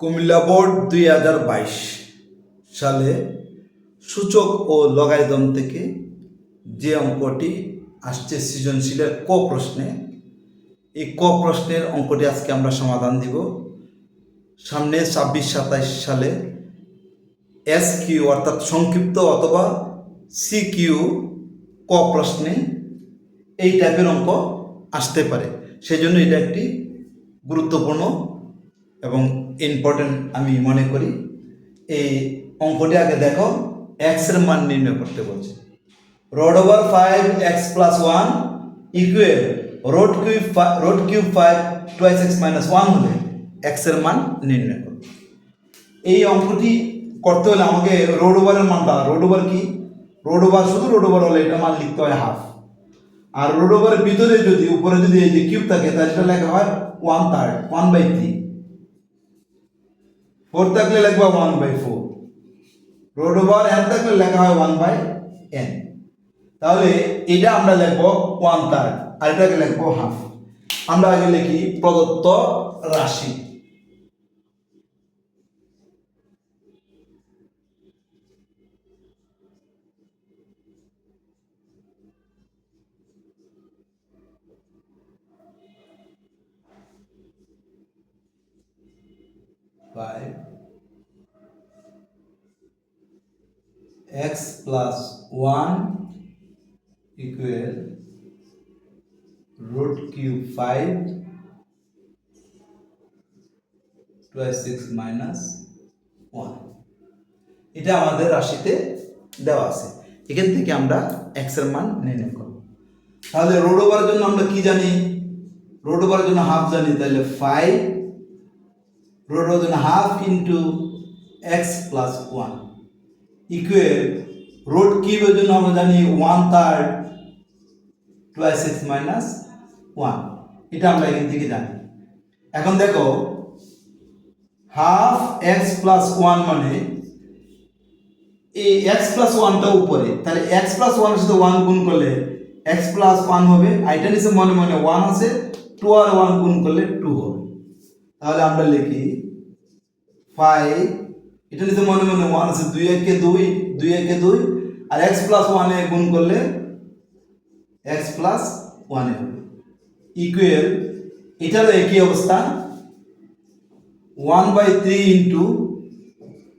Comilla board 2022 সালে সূচক ও logarithm থেকে যে অঙ্কটি আসছে সৃজনশীলের ক প্রশ্নে, এই ক প্রশ্নের অঙ্কটি আজকে আমরা সমাধান দিব। সামনে 26-27 সালে এস কিউ অর্থাৎ সংক্ষিপ্ত অথবা সি কিউ ক প্রশ্নে এই টাইপের অঙ্ক আসতে পারে, সেই জন্য এটা একটি গুরুত্বপূর্ণ এবং ইম্পর্টেন্ট আমি মনে করি। এই অঙ্কটি আগে দেখো, এক্স এর মান নির্ণয় করতে বলছে। Road over 5x + 1 equal road cube 5 2x - 1 হলে এক্স এর মান নির্ণয় করো। এই অঙ্কটি করতে হলে আমাকে রোড ওভারের মানটা, রোড ওভার কি, রোড ওভার শুধু রোড ওভার হলে এটা মান লিখতে হয় হাফ, আর রোড ওভারের ভিতরে যদি উপরে যদি এই যে কিউব থাকে তাহলে এটা লেখা হয় 1/3 1/3, 4 থাকলে লেখবা 1/4, রোড ওভার n থাকলে লেখা হয় 1/n। তাহলে এটা আমরা লিখবো 1/3 আর এটাকে লিখবো হাফ। আমরা আগে লিখি প্রদত্ত রাশি। x + 1 equal root cube 5 2x - 1, এটা আমাদের রাশিতে দেওয়া আছে। এখান থেকে আমরা x এর মান নির্ণয় করব। তাহলে রোড ওভারের জন্য আমরা কি জানি, রোড ওভারের জন্য হাফ জানি, তাহলে 5 রোড ওভারের জন্য half into x + 1 equal road কিউবের জন্য আমরা জানি 1/3 2x - 1, এটা আমরা এখান থেকে জানি। এখন দেখো হাফ x + 1 মানে এই x + 1টা উপরে, তাহলে x + 1 এর সাথে 1 গুণ করলে x + 1 হবে, আইটা নিচে মনে মনে 1 আছে, 2 আর 1 গুণ করলে 2 হবে। তাহলে আমরা লিখি 5, এটা নিচে মনে মনে 1 আছে, 2 একে 2 2 একে 2, আর x + 1 এ গুণ করলে x + 1 হবে ইকুয়াল, এটার একই অবস্থা 1/3 ইন্টু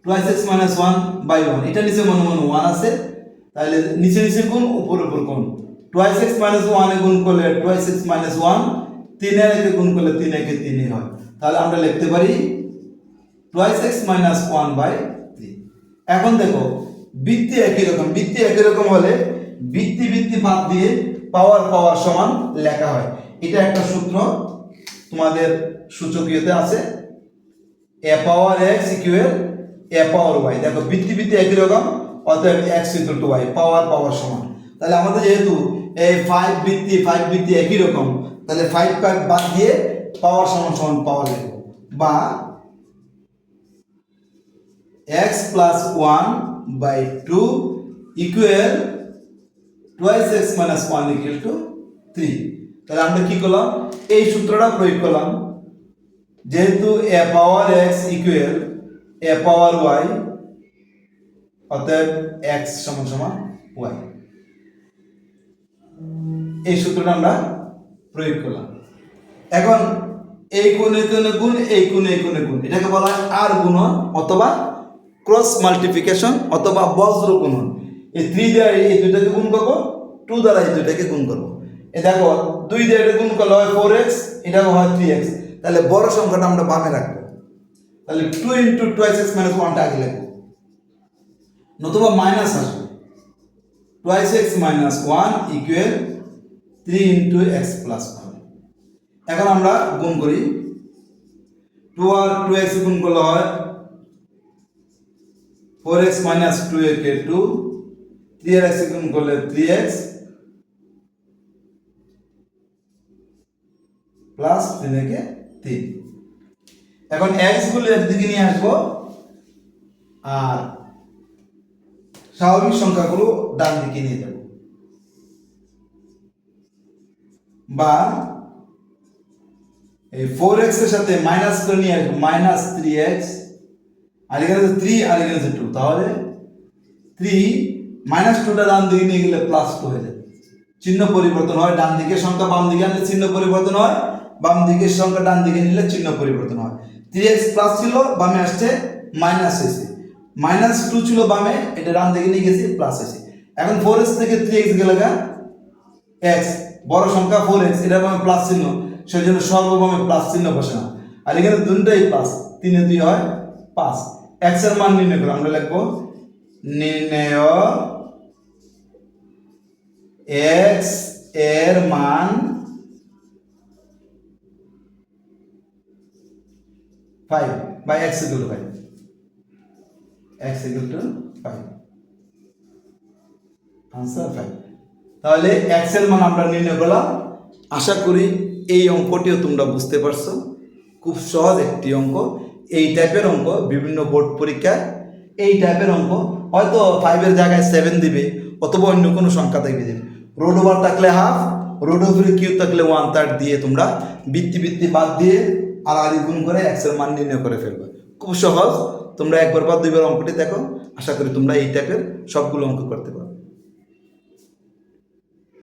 2x - 1/1, এটা নিচে মনে মনে 1 আছে, তাহলে নিচে নিচে গুণ উপর উপর গুণ, 2x - 1 এ গুণ করলে 2x - 1, 3 এর একে গুণ করলে 3 একে 3 হয়। তাহলে আমরা লিখতে পারি 2x - 1/3। এখন দেখো বৃত্তি একই রকম, বৃত্তি একই রকম হলে বৃত্তি বৃত্তি বাদ দিয়ে পাওয়ার পাওয়ার সমান লেখা হয়। এটা একটা সূত্র তোমাদের সূচকীয়তে আছে, a power x equal a power y। দেখো বৃত্তি বৃত্তি একই রকম, অতএব x = y, পাওয়ার পাওয়ার সমান। তাহলে আমাদের যেহেতু এই 5 বৃত্তি একই রকম, তাহলে 5 বাদ দিয়ে পাওয়ার সমান সমান পাওয়ার লিখব, বা x + 1/2 ইকুয়াল 2x - 1 = 3। তাহলে আমরা কি করলাম, এই সূত্রটা প্রয়োগ করলাম, যেহেতু a power x equal a power y, অতএব x = y, এই সূত্রটা আমরা প্রয়োগ করলাম। এখন এই কোণে কোণে গুণ, এই কোণে কোণে গুণ, এটাকে বলা হয় আর গুণন অথবা ক্রস মাল্টিপ্লিকেশন অথবা বজ্র গুণন। এই 3 দ্বারা এই দুইটাকে গুণ করব, 2 দ্বারা এই দুইটাকে গুণ করব। এই দেখো 2 দিয়ে এটা গুণ করলে হয় 4x, এটা হয় 3x, তাহলে বড় সংখ্যাটা আমরা বামে রাখবো। তাহলে 2 × 2x - 1টা আগে লিখব, নতুবা মাইনাস আসবে, 2x - 1 ইকুয়াল 3 × x + 1। এখন আমরা গুণ করি, 2 আর 2x গুণ করলে হয় 4x - 2 একে 2, 3 আর x গুণ করলে 3x প্লাস 3 একে 3। এখন x গুলো একদিকে নিয়ে আসবো আর স্বাভাবিক সংখ্যাগুলো ডান দিকে নিয়ে যাব, বা এই 4x এর সাথে মাইনাস করে নিয়ে আসবো, -3x, আর এখানে 3 আর এখানে 2, তাহলে 3 -2টা ডান দিকে নিয়ে গেলে +2 হয়ে যায়। চিহ্ন পরিবর্তন হয়, ডান দিকের সংখ্যা বাম দিকে আনলে চিহ্ন পরিবর্তন হয়, বাম দিকের সংখ্যা ডান দিকে নিলে চিহ্ন পরিবর্তন হয়। 3x প্লাস ছিল, বামে আসছে মাইনাস হয়েছে, -2 ছিল বামে, এটা ডান দিকে নিয়ে গেছি প্লাস হয়েছে। এখন 4x থেকে 3x গেলে x, বড় সংখ্যা 4x, এটা বামে প্লাস চিহ্ন, সেই জন্য সর্ববামে প্লাস চিহ্ন বসে না, আর এখানে দুটোই প্লাস, 3 এ 2 হয় 5। x এর মান নির্ণয় করো, আমরা লিখবো নির্ণয় x এর মান 5 by x equal to 5, x equal to 5, answer 5। তাহলে x এর মান আমরা নির্ণয় করলাম। আশা করি এই অঙ্কটিও তোমরা বুঝতে পারছো, খুব সহজ একটি অঙ্ক। এই টাইপের অঙ্ক বিভিন্ন বোর্ড পরীক্ষায় এই টাইপের অঙ্ক হয়তো 5 এর জায়গায় 7 দিবে, অথবা অন্য কোনো সংখ্যা থেকে দিবে। রোড ওভার থাকলে হাফ, রোড ওভারে কিউ থাকলে 1/3 দিয়ে তোমরা বৃত্তি বাদ দিয়ে আর গুণ করে x এর মান নির্ণয় করে ফেলবে। খুব সহজ, তোমরা একবার বা দুইবার অঙ্কটি দেখো, আশা করি তোমরা এই টাইপের সবগুলো অঙ্ক করতে পারো।